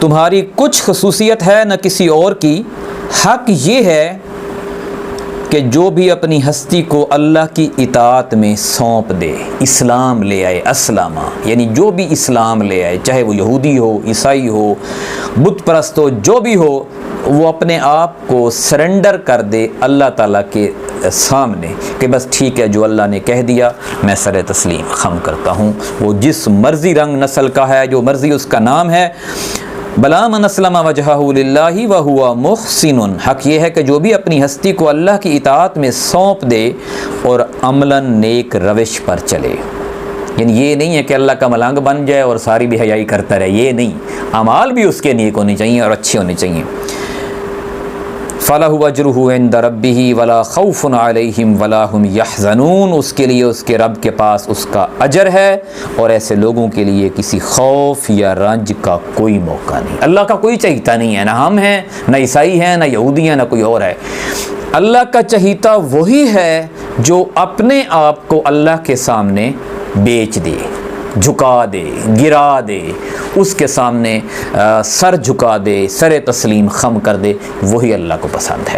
تمہاری کچھ خصوصیت ہے نہ کسی اور کی، حق یہ ہے کہ جو بھی اپنی ہستی کو اللہ کی اطاعت میں سونپ دے، اسلام لے آئے، اسلامہ یعنی جو بھی اسلام لے آئے، چاہے وہ یہودی ہو، عیسائی ہو، بت پرست ہو، جو بھی ہو، وہ اپنے آپ کو سرنڈر کر دے اللہ تعالیٰ کے سامنے کہ بس ٹھیک ہے، جو اللہ نے کہہ دیا میں سر تسلیم خم کرتا ہوں، وہ جس مرضی رنگ نسل کا ہے، جو مرضی اس کا نام ہے۔ بلا من اسلم وجہہ للہ وہو محسن، حق یہ ہے کہ جو بھی اپنی ہستی کو اللہ کی اطاعت میں سونپ دے اور عملاً نیک روش پر چلے، یعنی یہ نہیں ہے کہ اللہ کا ملنگ بن جائے اور ساری بے حیائی کرتا رہے، یہ نہیں، اعمال بھی اس کے نیک ہونے چاہیے اور اچھے ہونے چاہیے۔ فَلَهُ أَجْرُهُ عِنْدَ رَبِّهِ وَلَا خَوْفٌ عَلَيْهِمْ وَلَا هُمْ يَحْزَنُونَ، اس کے لیے اس کے رب کے پاس اس کا اجر ہے اور ایسے لوگوں کے لیے کسی خوف یا رنج کا کوئی موقع نہیں۔ اللہ کا کوئی چہیتا نہیں ہے، نہ ہم ہیں، نہ عیسائی ہیں، نہ یہودی ہیں، نہ کوئی اور ہے۔ اللہ کا چہیتا وہی ہے جو اپنے آپ کو اللہ کے سامنے بیچ دے، جھکا دے، گرا دے، اس کے سامنے سر جھکا دے، سر تسلیم خم کر دے، وہی اللہ کو پسند ہے۔